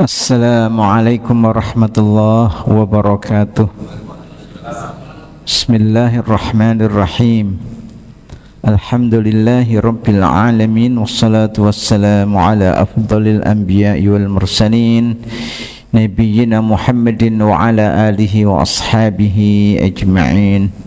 Assalamualaikum warahmatullahi wabarakatuh. Bismillahirrahmanirrahim. Alhamdulillahi rabbil alamin. Wassalatu wassalamu ala afdalil anbiya'i wal mursalin Nabiyyina Muhammadin wa ala alihi wa ashabihi ajma'in.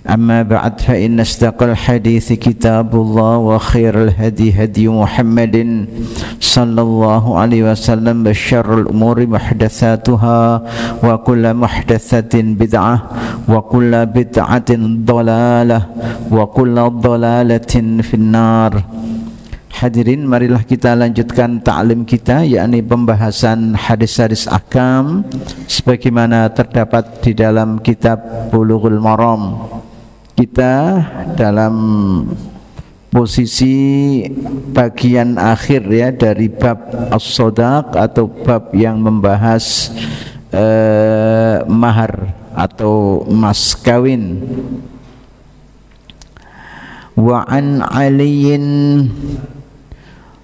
Amma ba'd, fa inna asdaqal hadithi kitabullah wa khairal hadi hadi Muhammadin sallallahu alaihi wasallam wa syarrul umuri muhdatsatuha wa kullu muhdatsatin bid'ah wa kullu bid'atin dhalalah wa kullu dhalalatin finnar. Hadirin, marilah kita lanjutkan ta'lim kita, yakni pembahasan hadis-hadis ahkam sebagaimana terdapat di dalam kitab Bulughul Maram. Kita dalam posisi bagian akhir ya dari bab as-sodaq atau bab yang membahas mahar atau mas kawin. Wa an Aliin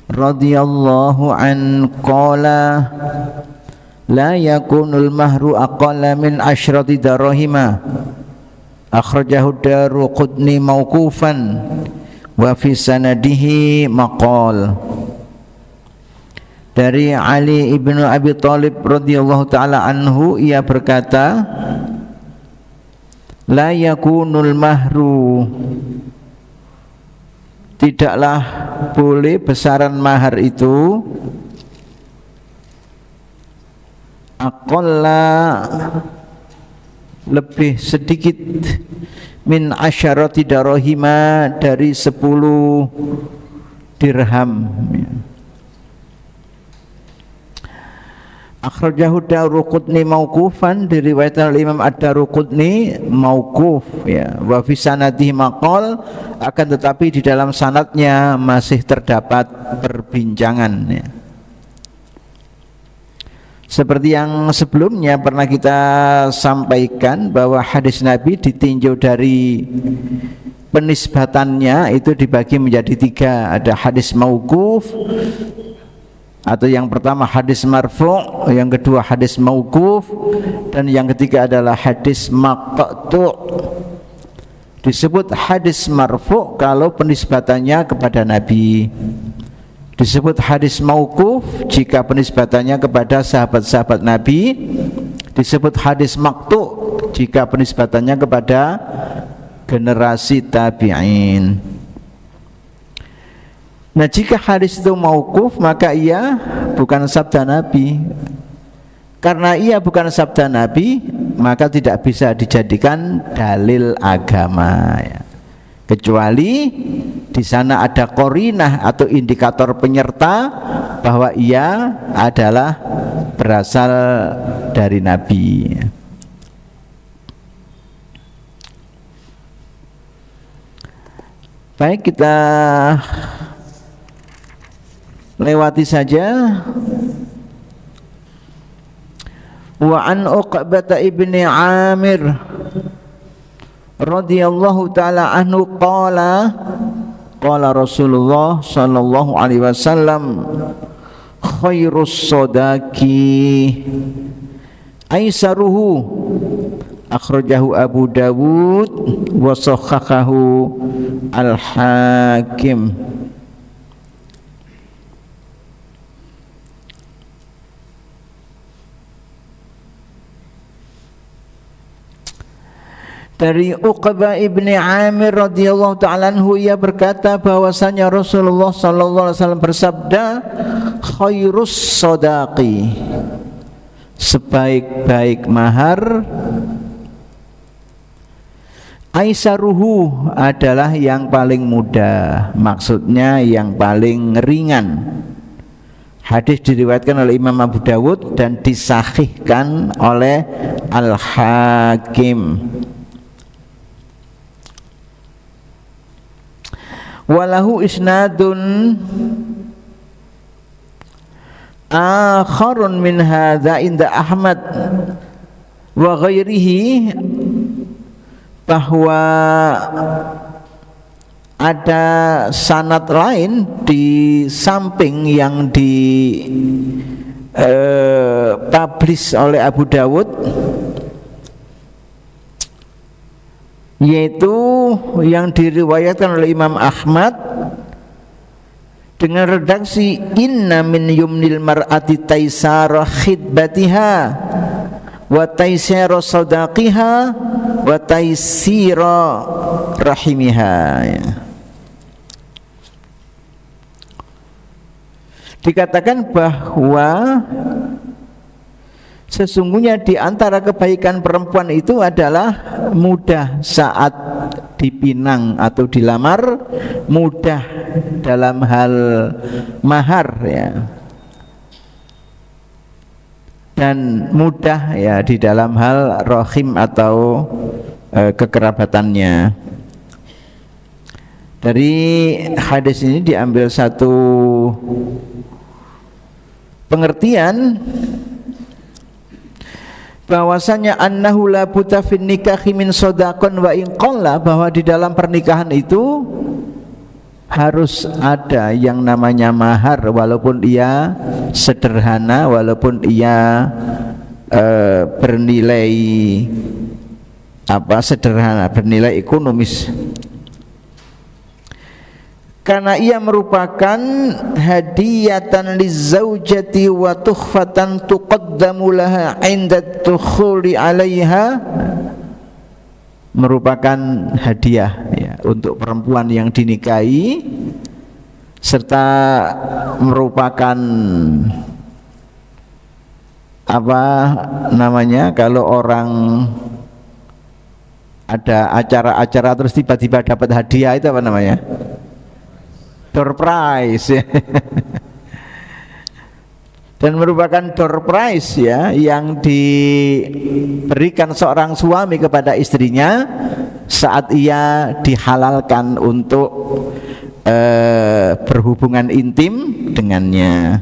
radhiyallahu an qala la yakunul mahru aqalla min asyrati darahima. Akhrajahu Daruqutni mauqufan wa fi sanadihi maqal. Dari Ali ibnu Abi Thalib radhiyallahu taala anhu, ia berkata, la yakunul mahru, tidaklah boleh besaran mahar itu aqalla, lebih sedikit, min asyarati darahima, dari 10 dirham. Akhrajahu Daruqutni mauqufan, diriwayatkan oleh Imam Ad-Daruqutni mauquf ya. Wa fi sanadihi maqal, akan tetapi di dalam sanadnya masih terdapat perbincangan ya. Seperti yang sebelumnya pernah kita sampaikan bahwa hadis Nabi ditinjau dari penisbatannya itu dibagi menjadi 3. Ada hadis mauquf, atau yang pertama hadis marfu', yang kedua hadis mauquf, dan yang ketiga adalah hadis maqtu'. Disebut hadis marfu' kalau penisbatannya kepada Nabi. Disebut hadis mauquf jika penisbatannya kepada sahabat-sahabat Nabi. Disebut hadis maqtu' jika penisbatannya kepada generasi tabi'in. Nah, jika hadis itu mauquf, maka ia bukan sabda Nabi. Karena ia bukan sabda Nabi, maka tidak bisa dijadikan dalil agama ya. Kecuali di sana ada qarinah atau indikator penyerta bahwa ia adalah berasal dari Nabi. Baik, kita lewati saja. Wa an Uqbah ibni Amir radhiyallahu ta'ala anhu qala qala Rasulullah sallallahu alaihi wasallam khairus sodaki aisaruhu. Akhrajahu Abu Dawud wa sahhahahu Al-Hakim. Dari Uqbah ibni Amir radhiyallahu ta'ala anhu, ia berkata bahwasanya Rasulullah sallallahu alaihi wasallam bersabda, khairus sodaqi, sebaik-baik mahar, aisaruhu, adalah yang paling mudah, maksudnya yang paling ringan. Hadis diriwayatkan oleh Imam Abu Dawud dan disahihkan oleh Al-Hakim. Walahu isnadun akharun min hadza inda Ahmad wa ghairihi, bahwa ada sanad lain di samping yang publish oleh Abu Dawud, yaitu yang diriwayatkan oleh Imam Ahmad dengan redaksi inna min yumnil mar'ati taisara khidbatiha wa taisara sadaqiha wa taisira rahimiha. Dikatakan bahwa sesungguhnya di antara kebaikan perempuan itu adalah mudah saat dipinang atau dilamar, mudah dalam hal mahar ya, dan mudah ya di dalam hal rahim atau kekerabatannya. Dari hadis ini diambil satu pengertian bahwasanya annahu la buta fin nikahi min shadaqan wa in qalla, bahwa di dalam pernikahan itu harus ada yang namanya mahar, walaupun ia sederhana, walaupun ia bernilai sederhana, bernilai ekonomis, karena ia merupakan hadiyatan lizaujati wa tuhfatan tuqaddamu laha 'inda dukhuli 'alaiha, merupakan hadiah ya, untuk perempuan yang dinikahi, serta merupakan kalau orang ada acara-acara terus tiba-tiba dapat hadiah, itu apa namanya? Door prize ya. Dan merupakan door prize ya, yang diberikan seorang suami kepada istrinya saat ia dihalalkan untuk berhubungan intim dengannya.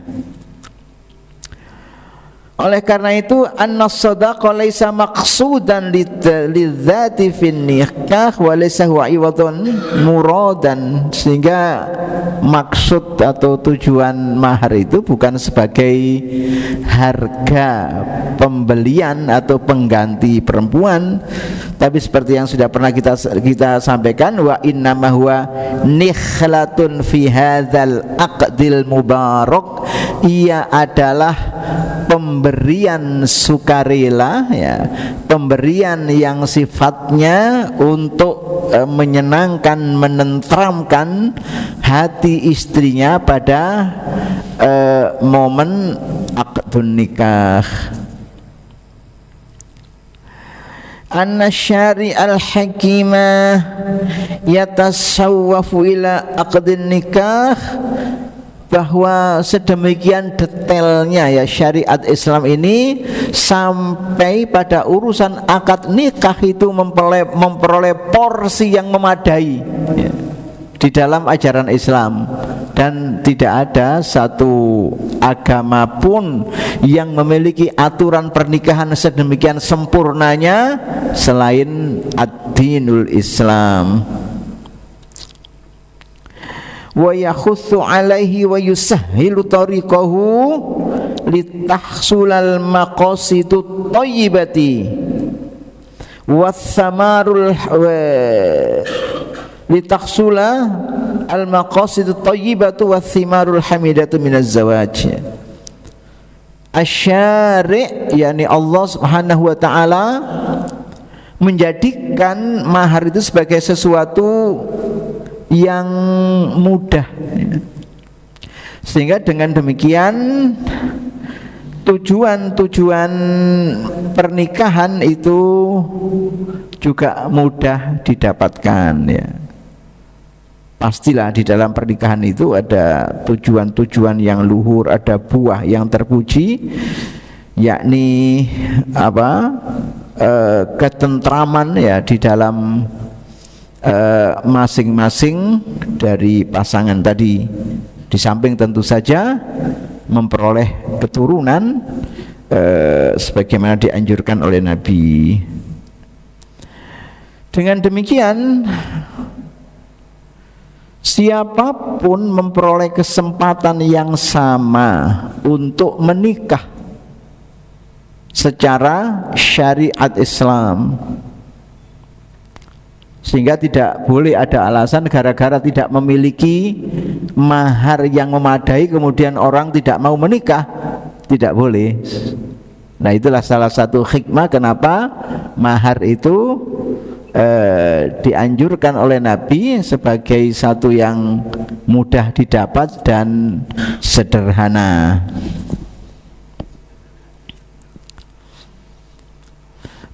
Oleh karena itu an-shadaqah laisa maqsudan lidzati fin nikah wa laysa huwa iwadun muradan, sehingga maksud atau tujuan mahar itu bukan sebagai harga pembelian atau pengganti perempuan, tapi seperti yang sudah pernah kita sampaikan, wa innama huwa nikhlatun fi hadzal aqdil mubarak, ia adalah pemberian sukarela ya, pemberian yang sifatnya untuk menyenangkan, menenteramkan hati istrinya pada momen akdun nikah. Anna syari al-hakimah yatasawwafu ila aqdin nikah, bahwa sedemikian detailnya ya syariat Islam ini sampai pada urusan akad nikah itu memperoleh porsi yang memadai ya, di dalam ajaran Islam, dan tidak ada satu agama pun yang memiliki aturan pernikahan sedemikian sempurnanya selain ad-dinul Islam. Wa yakhussu alaihi wa yusahhilu tariqahu litahsulal maqasidut thayyibati was-samarul litahsula al maqasidut thayyibatu was-simarul hamidatu minaz zawaj. Asy-syari' yakni Allah Subhanahu wa taala menjadikan mahar itu sebagai sesuatu yang mudah, sehingga dengan demikian tujuan-tujuan pernikahan itu juga mudah didapatkan ya. Pastilah di dalam pernikahan itu ada tujuan-tujuan yang luhur, ada buah yang terpuji, yakni ketentraman ya di dalam masing-masing dari pasangan tadi, di samping tentu saja memperoleh keturunan sebagaimana dianjurkan oleh Nabi. Dengan demikian siapapun memperoleh kesempatan yang sama untuk menikah secara syariat Islam, sehingga tidak boleh ada alasan gara-gara tidak memiliki mahar yang memadai kemudian orang tidak mau menikah, tidak boleh. Nah, itulah salah satu hikmah kenapa mahar itu dianjurkan oleh Nabi sebagai satu yang mudah didapat dan sederhana.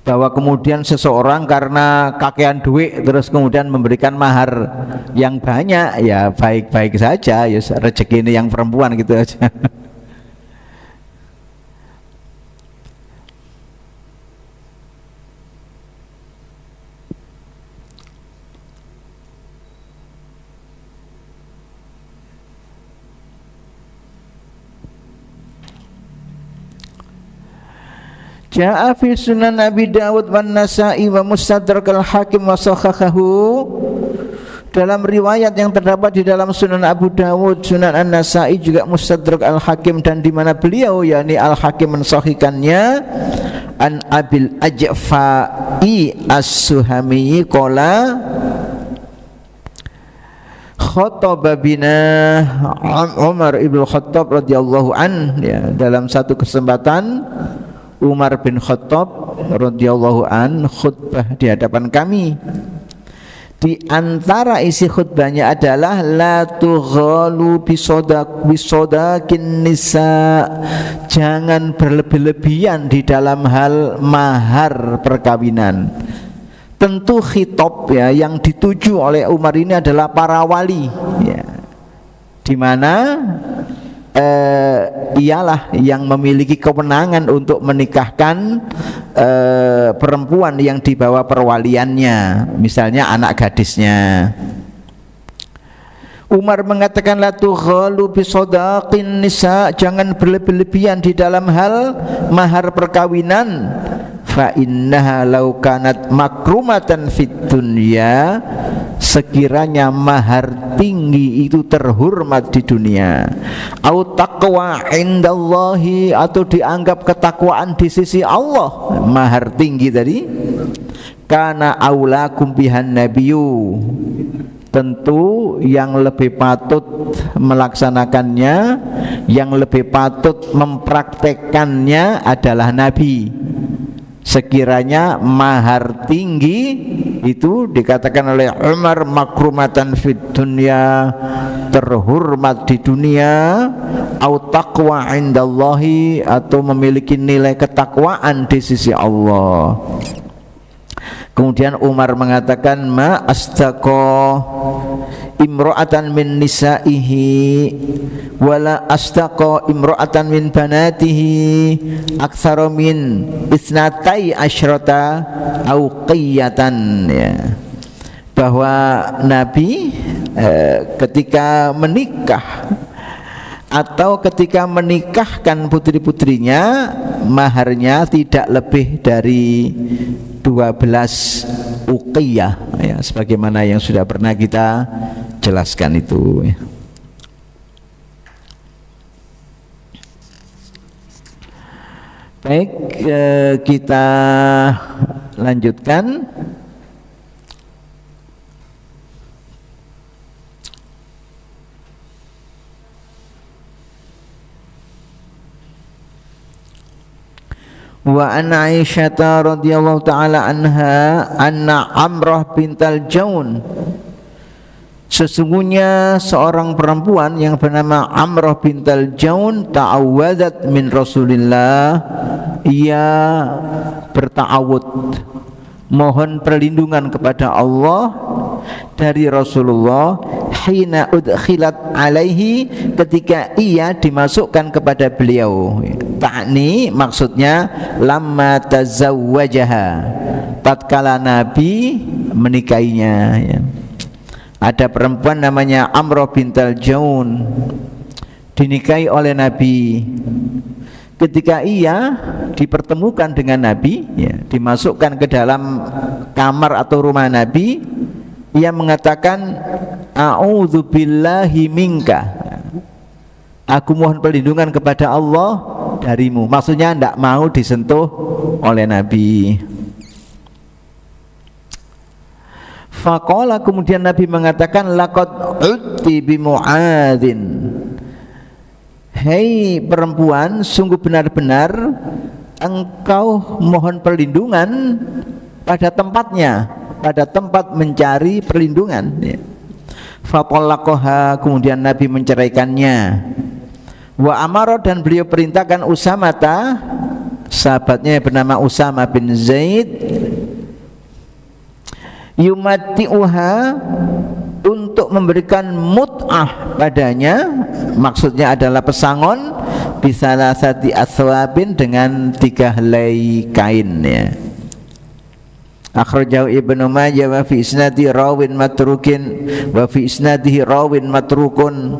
Bahwa kemudian seseorang karena kakean duit terus kemudian memberikan mahar yang banyak, ya baik-baik saja, ya rezeki ini yang perempuan gitu aja. Ja'a fi Sunan Abi Dawud wan Nasa'i wa Mustadrak al-Hakim wa Shakhahu. Dalam riwayat yang terdapat di dalam Sunan Abu Dawud, Sunan An-Nasa'i juga Mustadrak al-Hakim, dan di mana beliau yakni al-Hakim mensahihkannya, an Abil Ajfa'i As-Suhami qala khataba bina Umar ibn Khattab radhiyallahu an, ya, dalam satu kesempatan Umar bin Khattab radhiyallahu an khutbah di hadapan kami. Di antara isi khutbahnya adalah la tughalu bisodakin nisa, jangan berlebih-lebihan di dalam hal mahar perkawinan. Tentu khitab, ya, yang dituju oleh Umar ini adalah para wali, ya, di mana ialah yang memiliki kewenangan untuk menikahkan perempuan yang di bawah perwaliannya, misalnya anak gadisnya. Umar mengatakan la tughalu bisodaqin nisa, jangan berlebih-lebihan di dalam hal mahar perkawinan. Fa innaha law kanat makrumatan fid dunya, sekiranya mahar tinggi itu terhormat di dunia, au taqwa indallahi, atau dianggap ketakwaan di sisi Allah, mahar tinggi tadi, kana aulakum bihan nabiyyu, tentu yang lebih patut melaksanakannya, yang lebih patut mempraktekkannya adalah Nabi. Sekiranya mahar tinggi itu dikatakan oleh Umar makrumatan fid dunya, terhormat di dunia, au taqwa indallahi, atau memiliki nilai ketakwaan di sisi Allah. Kemudian Umar mengatakan ma astaqa imra'atan min nisaihi wala astaqa imra'atan min banatihi aktsara min isnatai asyrata auqiyatan, ya, bahwa Nabi ketika menikah atau ketika menikahkan putri-putrinya, maharnya tidak lebih dari 12 uqiyah, ya, sebagaimana yang sudah pernah kita jelaskan itu, ya. Baik, kita lanjutkan. Wa an Aisyah radhiyallahu ta'ala anha anna Amrah bintal Jaun, sesungguhnya seorang perempuan yang bernama Amrah bintal Jaun ta'awwadat min Rasulillah, ia berta'awud, mohon perlindungan kepada Allah dari Rasulullah, hina udkhilat alaihi, ketika ia dimasukkan kepada beliau. Ta'ni maksudnya lamma tazawwajaha, tatkala Nabi menikahinya, ya. Ada perempuan namanya Amrah bintal Jaun dinikahi oleh Nabi. Ketika ia dipertemukan dengan Nabi, ya, dimasukkan ke dalam kamar atau rumah Nabi, ia mengatakan a'udzu billahi minka, aku mohon perlindungan kepada Allah darimu. Maksudnya tidak mau disentuh oleh Nabi. Faqala, kemudian Nabi mengatakan, laqad udti bi Mu'adzin, hei perempuan, sungguh benar-benar engkau mohon perlindungan pada tempatnya, pada tempat mencari perlindungan. Fatallaqaha, kemudian Nabi menceraikannya. Wa amara, dan beliau perintahkan Usamata, sahabatnya yang bernama Usama bin Zaid, yumati'uha, untuk memberikan mut'ah padanya, maksudnya adalah pesangon, bisalasati aswabin, dengan 3 helai kain, ya. Akhrajahu Ibnu Majah wa fi isnadi rawin matrukin wa fi isnadihi rawin matrukun.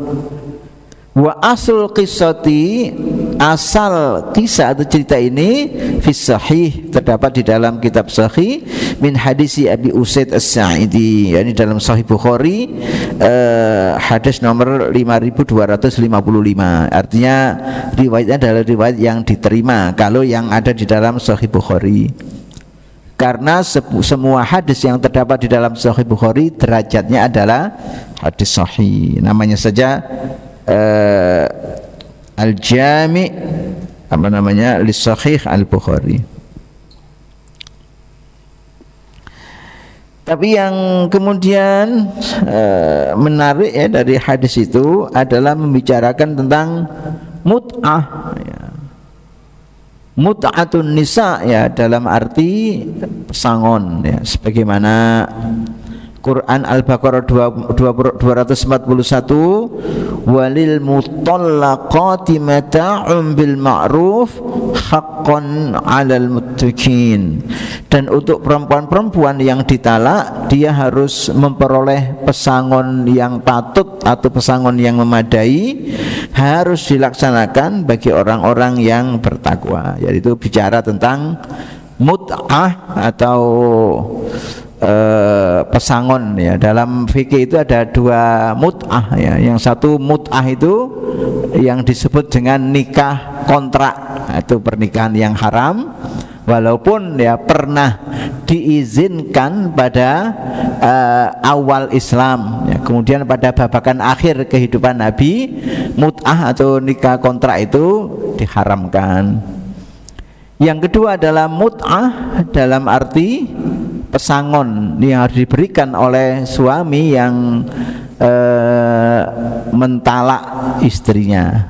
Wa asul qissati, asal kisah atau cerita ini fi sahih, terdapat di dalam kitab sahih, min hadisi Abi Usaid As-Sa'idi, yakni dalam Sahih Bukhari, hadis nomor 5255. Artinya riwayatnya adalah riwayat yang diterima kalau yang ada di dalam Sahih Bukhari. Karena semua hadis yang terdapat di dalam Sahih Bukhari derajatnya adalah hadis sahih. Namanya saja Al-Jami', apa namanya, Lis-Sahih Al-Bukhari. Tapi yang kemudian menarik ya dari hadis itu adalah membicarakan tentang mut'ah, ya. Mut'atun nisa, ya, dalam arti pesangon, ya, sebagaimana Quran Al-Baqarah 241, walil mutallaqati mata'un bil ma'ruf haqqan 'alal muttaqin, dan untuk perempuan-perempuan yang ditalak dia harus memperoleh pesangon yang patut atau pesangon yang memadai, harus dilaksanakan bagi orang-orang yang bertakwa. Yaitu bicara tentang mut'ah atau pesangon, ya. Dalam fikih itu ada 2 mut'ah, ya. Yang satu mut'ah itu yang disebut dengan nikah kontrak, atau pernikahan yang haram, walaupun ya pernah diizinkan pada awal Islam, ya. Kemudian pada babakan akhir kehidupan Nabi, mut'ah atau nikah kontrak itu diharamkan. Yang kedua adalah mut'ah dalam arti pesangon yang harus diberikan oleh suami yang mentalak istrinya.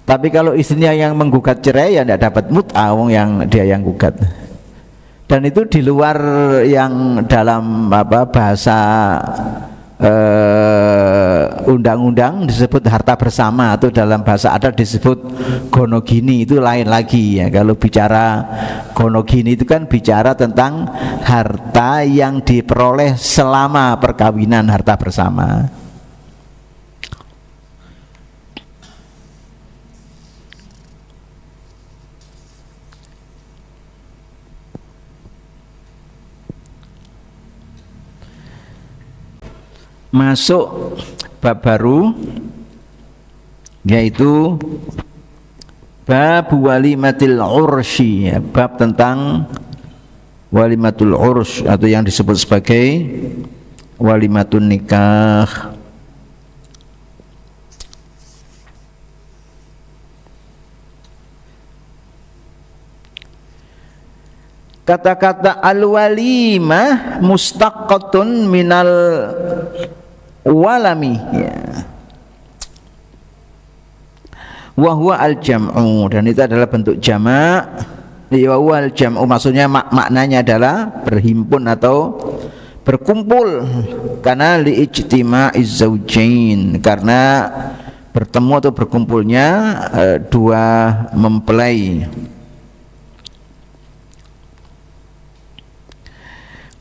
Tapi kalau istrinya yang menggugat cerai, ya tidak dapat mut'ah, yang dia yang gugat. Dan itu di luar yang dalam bahasa undang-undang disebut harta bersama, atau dalam bahasa adat disebut gonogini, itu lain lagi, ya. Kalau bicara gonogini itu kan bicara tentang harta yang diperoleh selama perkawinan, harta bersama. Masuk bab baru, yaitu bab walimatil ursy, ya, bab tentang walimatul ursy atau yang disebut sebagai walimatun nikah. Kata-kata al-walimah mustaqqatun minal walami, ya. Wa huwa al-jam'u, dan itu adalah bentuk jamak. Wa huwa al-jam'u, maksudnya maknanya adalah berhimpun atau berkumpul, karena li'ijtima'iz zawjain, karena bertemu atau berkumpulnya 2 mempelai.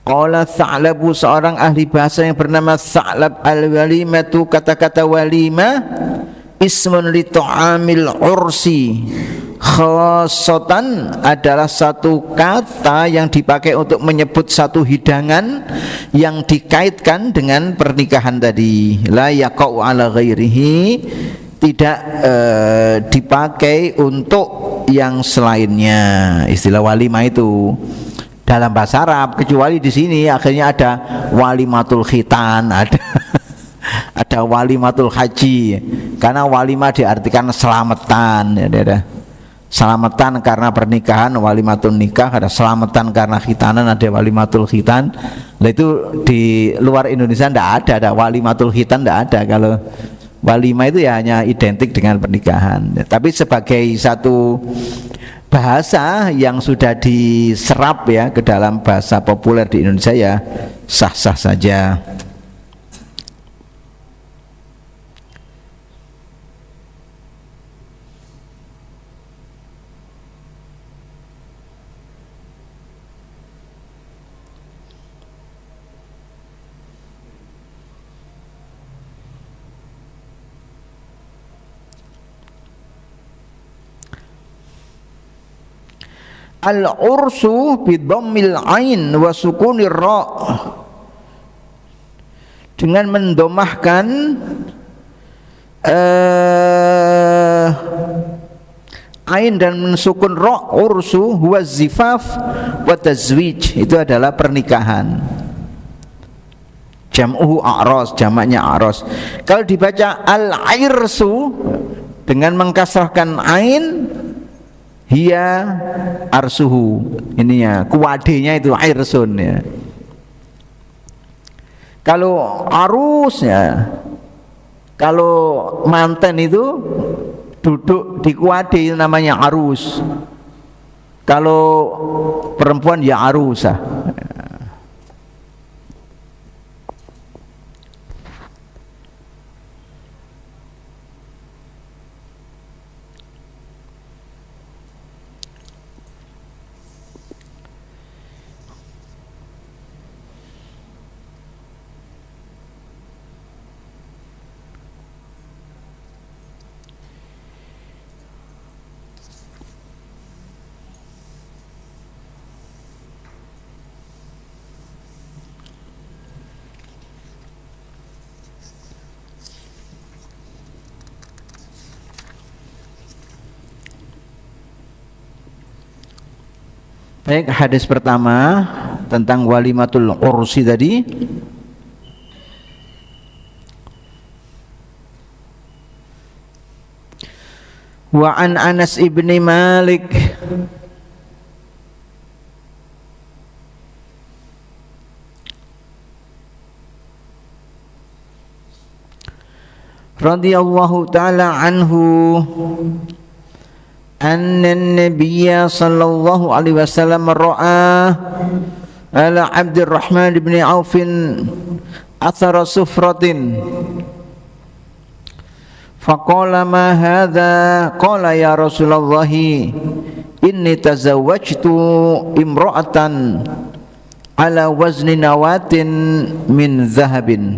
Qala Tha'labu, seorang ahli bahasa yang bernama Tha'lab, al-walimatu, kata-kata walimah, ismun li ta'amil ursi, Khosotan adalah satu kata yang dipakai untuk menyebut satu hidangan yang dikaitkan dengan pernikahan tadi. La yaqa'u ala ghairihi, tidak dipakai untuk yang selainnya. Istilah walimah itu dalam bahasa Arab, kecuali di sini akhirnya ada walimatul khitan, ada walimatul haji. Karena walimah diartikan selamatan, ya, ada selamatan karena pernikahan, walimatul nikah, ada selamatan karena khitanan, ada walimatul khitan. Nah, itu di luar Indonesia tidak ada walimatul khitan, tidak ada. Kalau walimah itu ya hanya identik dengan pernikahan. Tapi sebagai satu bahasa yang sudah diserap ya ke dalam bahasa populer di Indonesia, ya sah-sah saja. Al-ursu bidhammil ain wa sukunir ra, dengan mendomahkan ain dan mensukun ra, ursu huwa zifaf wa tazwij, itu adalah pernikahan. Jam'uhu a'ras, jamaknya a'ras. Kalau dibaca al-irsu dengan mengkasrahkan ain, hiya arsuhu, ini ya kuwadenya itu irsun ya. Kalau arus ya, kalau manten itu duduk di kuade itu namanya arus. Kalau perempuan ya arusah. Baik, hadis pertama tentang walimatul ursi tadi. Wa an Anas ibni Malik radhiyallahu ta'ala anhu anna an-nabiyya sallallahu alaihi wasallam ra'a ala Abdurrahman bin Auf athara sufratin faqala ma hadha, qala ya Rasulullah inni tazawwajtu imra'atan ala wazni nawatin min zahabin.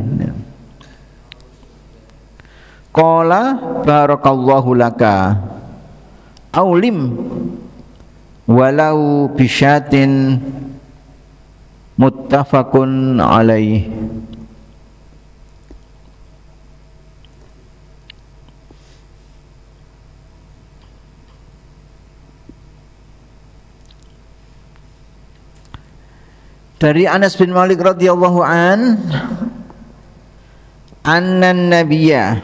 Qala barakallahu laka aulim walau bisyatin, muttafaqun alaih. Dari Anas bin Malik radhiyallahu an, annan nabiyya,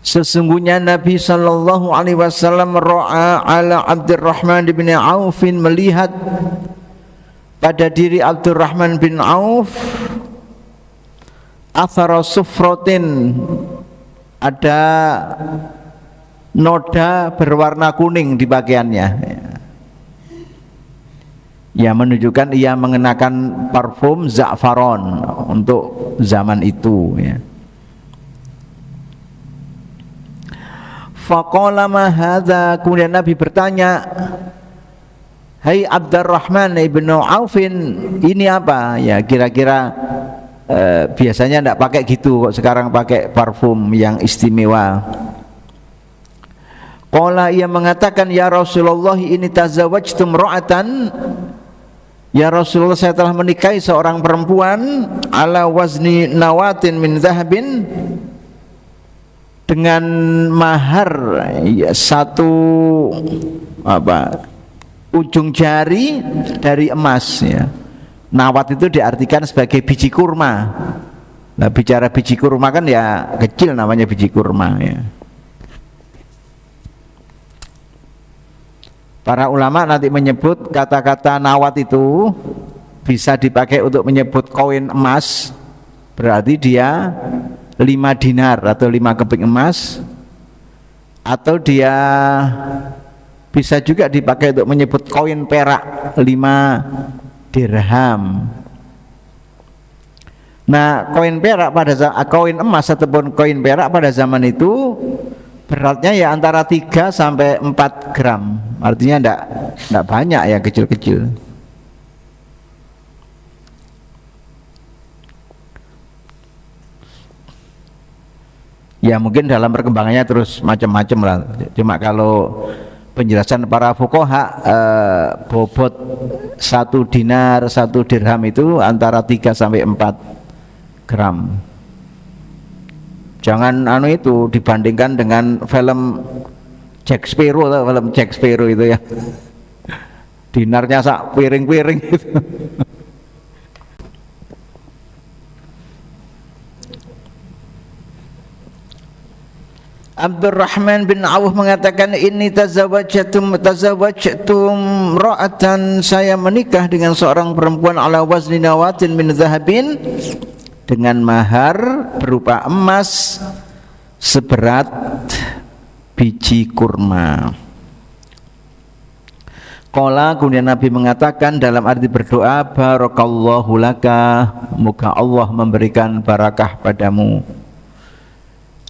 sesungguhnya Nabi sallallahu alaihi wasallam ra'a ala Abdurrahman bin Auf, melihat pada diri Abdurrahman bin Auf, athara sufratin, ada noda berwarna kuning di pakaiannya, ya menunjukkan ia mengenakan parfum za'faron untuk zaman itu ya. Faqala ma hadza, kemudian Nabi bertanya, hai Abdurrahman ibnu Aufin, ini apa ya, kira-kira biasanya tidak pakai gitu kok sekarang pakai parfum yang istimewa. Qala, ia mengatakan, ya Rasulullah, ini tazawwajtu imra'atan, ya Rasulullah, saya telah menikahi seorang perempuan ala wazni nawatin min zahabin, dengan mahar ya, satu ujung jari dari emas ya. Nawat itu diartikan sebagai biji kurma. Nah, bicara biji kurma kan ya kecil, namanya biji kurma ya. Para ulama nanti menyebut kata-kata nawat itu bisa dipakai untuk menyebut koin emas, berarti dia 5 dinar atau 5 keping emas, atau dia bisa juga dipakai untuk menyebut koin perak 5 dirham. Nah, koin perak koin emas ataupun koin perak pada zaman itu beratnya ya antara 3 sampai 4 gram. Artinya enggak banyak ya, kecil-kecil. Ya mungkin dalam perkembangannya terus macam-macam lah. Cuma kalau penjelasan para fuqaha, bobot 1 dinar 1 dirham itu antara 3 sampai 4 gram. Jangan itu dibandingkan dengan film Jack Sparrow, atau film Jack Sparrow itu ya, dinarnya sak piring-piring gitu. Abdurrahman bin Auf mengatakan, ini tazawwajtum ra'atan, saya menikah dengan seorang perempuan ala wazni nawatin min zahabin, dengan mahar berupa emas seberat biji kurma. Qala, kemudian Nabi mengatakan dalam arti berdoa, barakallahu laka, moga Allah memberikan barakah padamu.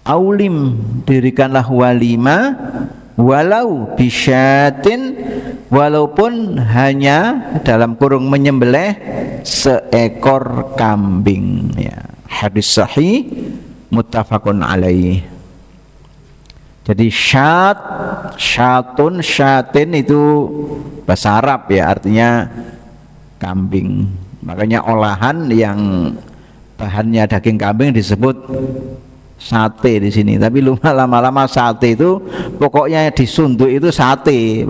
Aulim, dirikanlah walima, walau bisyatin, walaupun hanya dalam kurung menyembelih seekor kambing ya. Hadis sahih muttafaqun alaih. Jadi syatun, syatin itu bahasa Arab ya, artinya kambing. Makanya olahan yang bahannya daging kambing disebut sate di sini. Tapi lama-lama sate itu pokoknya disunduk itu sate.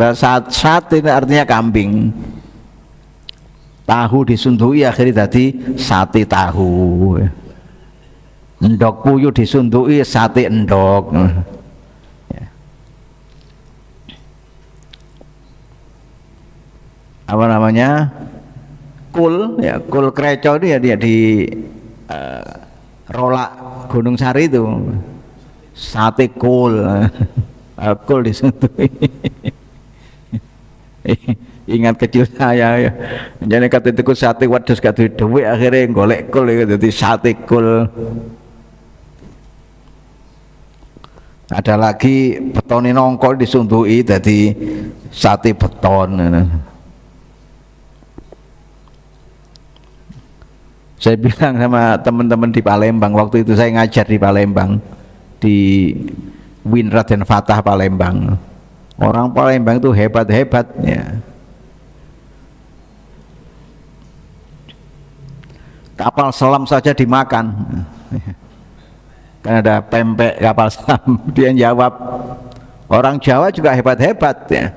Sate itu artinya kambing. Tahu disundui akhirnya jadi sate tahu. Endok puyuh disundui sate endok. Apa namanya? Kul ya, kul kreco itu ya, dia di Rolak Gunung Sari itu sate kul. Kul disundui. Ingat kecil saya ya, jadi kata itu sate wedhus gak duwe dhuwit, akhirnya golek kul jadi sate kul. Ada lagi betone nongkol disundui jadi sate beton. Saya bilang sama teman-teman di Palembang, waktu itu saya ngajar di Palembang, di Win Raden Fatah Palembang. Orang Palembang itu hebat-hebat ya. Kapal selam saja dimakan. Kan ada pempek kapal selam. Dia jawab, orang Jawa juga hebat-hebat ya.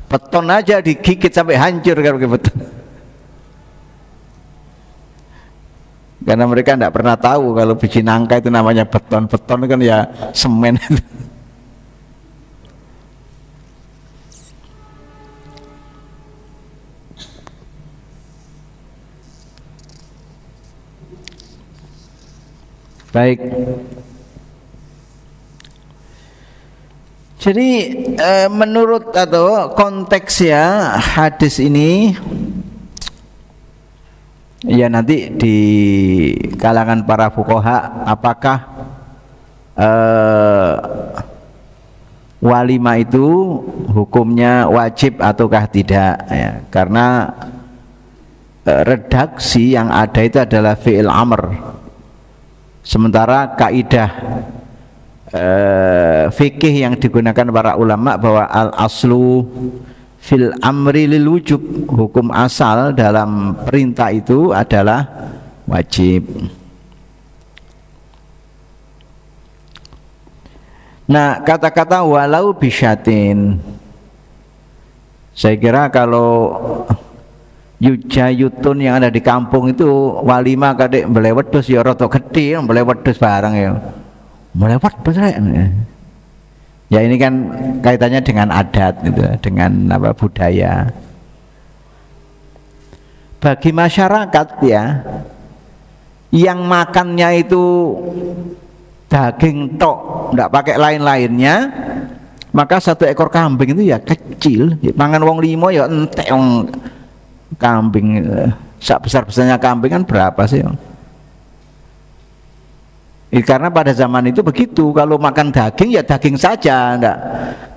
Beton aja digigit sampai hancur kalau beton. Karena mereka tidak pernah tahu kalau biji nangka itu namanya beton. Beton kan ya semen. Baik. Jadi menurut atau konteksnya hadis ini ya, nanti di kalangan para fuqaha apakah walimah itu hukumnya wajib ataukah tidak ya, karena redaksi yang ada itu adalah fi'il amr, sementara kaidah fikih yang digunakan para ulama bahwa al aslu fil amri lil wujub, hukum asal dalam perintah itu adalah wajib. Nah, kata-kata walau bisyatin, saya kira kalau yujayutun yang ada di kampung itu walima kadek mbeleh wedhus ya rada gedhe, mbeleh wedhus barang ya. Mbeleh wedhus rek. Ya ini kan kaitannya dengan adat gitu, dengan apa budaya. Bagi masyarakat ya yang makannya itu daging tok, enggak pakai lain-lainnya, maka satu ekor kambing itu ya kecil, mangan wong limo ya entek wong kambing. Sak besar-besarnya kambing kan berapa sih? Karena pada zaman itu begitu, kalau makan daging ya daging saja, enggak.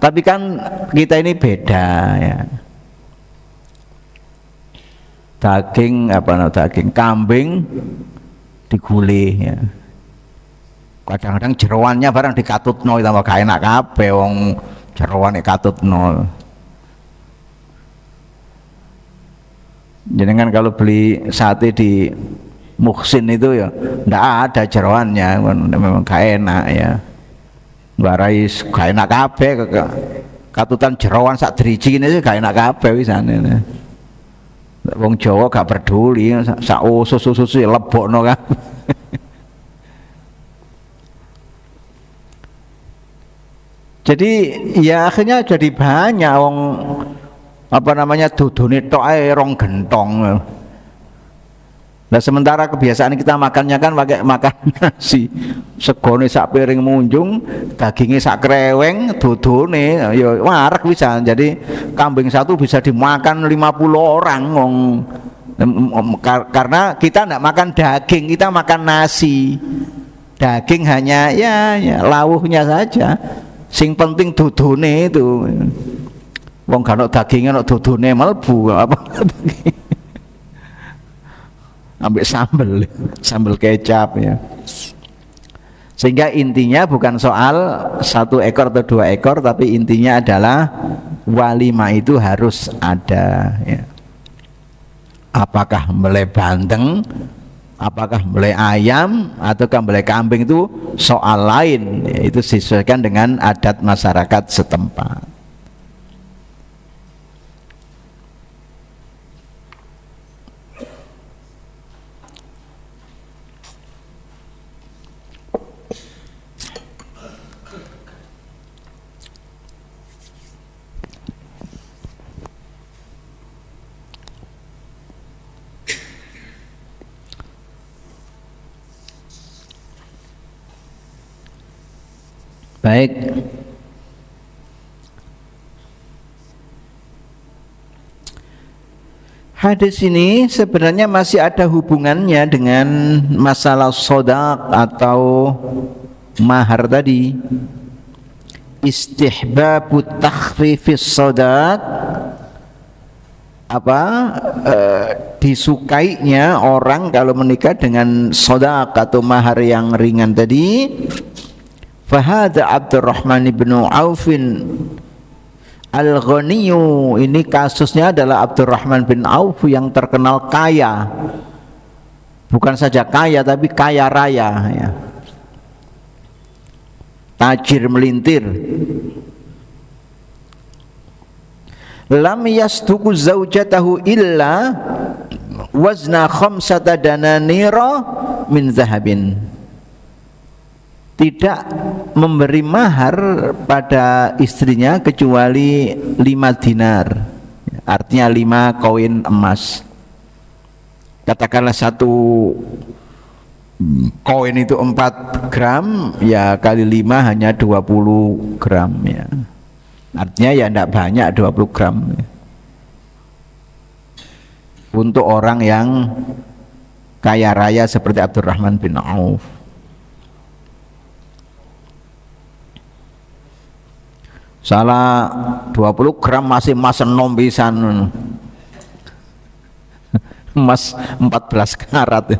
Tapi kan kita ini beda ya. Daging daging kambing digulih ya. Kadang-kadang jeroannya barang dikatutno tambah gak enak kabeh wong jeroane katutno. Jadi kan kalau beli sate di Muhsin itu ya ndak ada jeroannya, memang gak enak ya. Warai gak enak kabeh, katutan jeroan sak driji ini gak enak kabeh wisane. Wong Jawa gak peduli, sak usus-usus lebokno kan. Jadi ya akhirnya jadi banyak wong dudune tok ae rong gentong. Nah sementara kebiasaan kita makannya kan pakai makan nasi, segone sak piring munjung, dagingnya sak kreweng, dudune ya warak bisa. Jadi kambing satu bisa dimakan 50 orang wong. Karena kita enggak makan daging, kita makan nasi. Daging hanya ya lawuhnya saja. Sing penting dudune itu. Wong gak ono dagingnya ono dudune mlebu apa. Ambil sambel kecap ya. Sehingga intinya bukan soal satu ekor atau dua ekor, tapi intinya adalah walimah itu harus ada ya. Apakah mbeleh bandeng, apakah mbeleh ayam ataukah mbeleh kambing itu soal lain ya, itu disesuaikan dengan adat masyarakat setempat. Baik. Hadis ini sebenarnya masih ada hubungannya dengan masalah shadaq atau mahar tadi. Istihbabu takhfifis shadaq, disukainya orang kalau menikah dengan shadaq atau mahar yang ringan tadi. Fahadha Abdurrahman bin Aufin Al-Ghaniyu, ini kasusnya adalah Abdurrahman bin Auf yang terkenal kaya, bukan saja kaya tapi kaya raya ya. Tajir melintir. Lam yasduku zaujatahu illa wazna khamsata dananira min zahabin, tidak memberi mahar pada istrinya kecuali 5 dinar, artinya 5 koin emas. Katakanlah satu koin itu 4 gram, ya kali 5 hanya 20 gram ya. Artinya ya tidak banyak 20 gram ya. Untuk orang yang kaya raya seperti Abdurrahman bin Auf. Salah 20 gram masih emas enom pisan. Emas 14 karat.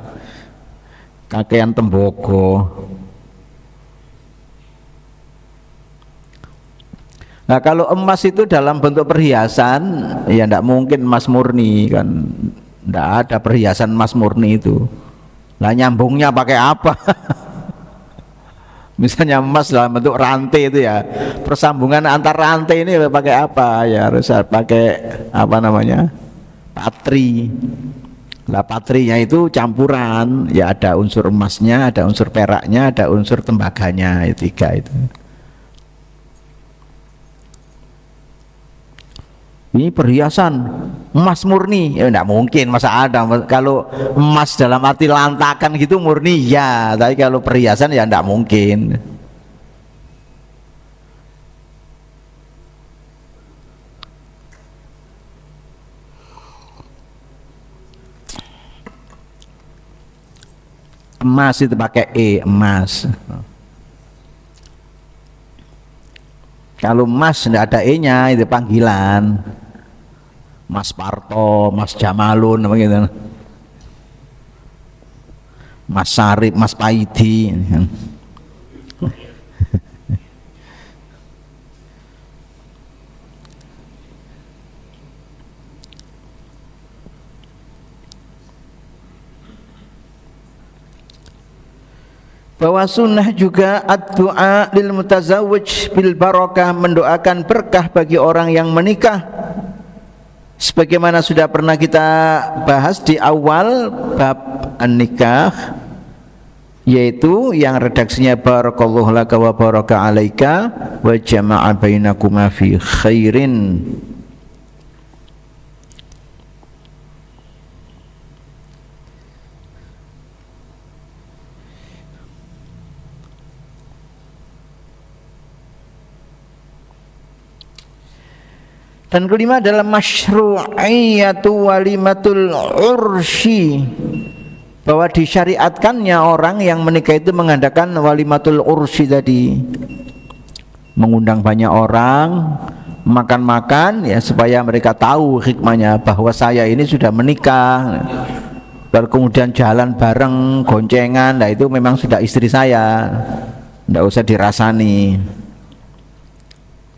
Kakean tembogo. Nah kalau emas itu dalam bentuk perhiasan, ya tidak mungkin emas murni kan, tidak ada perhiasan emas murni itu. Nah nyambungnya pakai apa? Misalnya emas dalam bentuk rantai itu ya, persambungan antar rantai ini pakai apa? Ya harus pakai apa namanya? Patri. Lah patrinya itu campuran, ya ada unsur emasnya, ada unsur peraknya, ada unsur tembaganya, ya, 3 itu. Ini perhiasan emas murni, ya enggak mungkin, masa ada. Kalau emas dalam arti lantakan gitu murni ya, tapi kalau perhiasan ya enggak mungkin. Emas itu pakai emas. Kalau emas enggak ada e-nya, itu panggilan. Mas Parto, Mas Jamalun, begitu. Mas Sarip, Mas Paidi. Bahwa sunnah juga ad-du'a lil mutazawwij bil barakah, mendoakan berkah bagi orang yang menikah. Sebagaimana sudah pernah kita bahas di awal bab an-nikah, yaitu yang redaksinya barakallahu laka wa baraka alaika wa jama'a bainakuma fi khairin. Dan kelima adalah masyru'iyatu walimatul ursyi, bahwa disyariatkannya orang yang menikah itu mengadakan walimatul ursyi tadi, mengundang banyak orang, makan-makan ya, supaya mereka tahu hikmahnya bahwa saya ini sudah menikah. Baru kemudian jalan bareng, goncengan, nah itu memang sudah istri saya, tidak usah dirasani.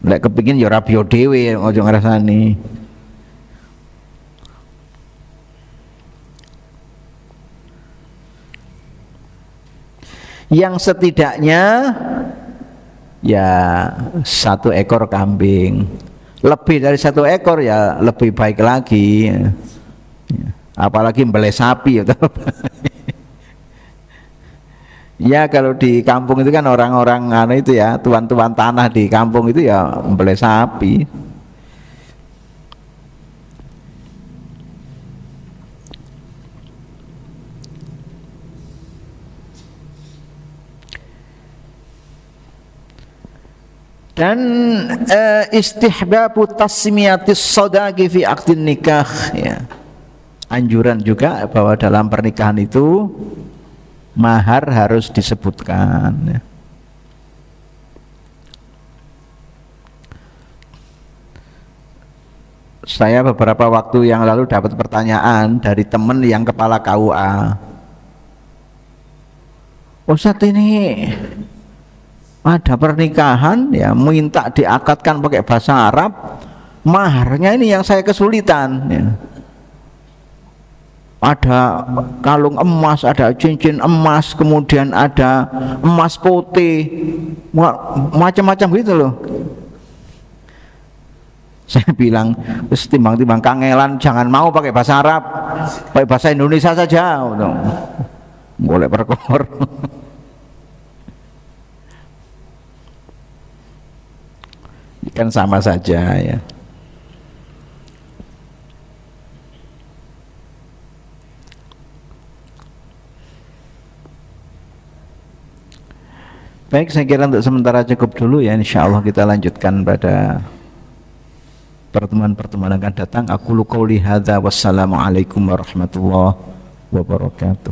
Lek kepingin ya ora biyo dhewe aja ngrasani. Yang setidaknya ya 1 ekor kambing. Lebih dari 1 ekor ya lebih baik lagi. Apalagi mbeleh sapi ya. Ya kalau di kampung itu kan orang-orang itu ya, tuan-tuan tanah di kampung itu ya membeli sapi. Dan istihbabu tasmiyatis sadaqi fi aqdin nikah ya. Anjuran juga bahwa dalam pernikahan itu mahar harus disebutkan ya. Saya beberapa waktu yang lalu dapat pertanyaan dari teman yang kepala KUA. Ustadz, ini ada pernikahan ya, minta diakadkan pakai bahasa Arab, maharnya ini yang saya kesulitan ya. Ada kalung emas, ada cincin emas, kemudian ada emas putih, macam-macam gitu loh. Saya bilang, timbang-timbang kangelan, jangan mau pakai bahasa Arab, pakai bahasa Indonesia saja. Boleh perkor. Kan sama saja ya. Baik, saya kira untuk sementara cukup dulu ya. Insya Allah kita lanjutkan pada pertemuan-pertemuan akan datang. Aku qouli hadza, wassalamualaikum warahmatullahi wabarakatuh.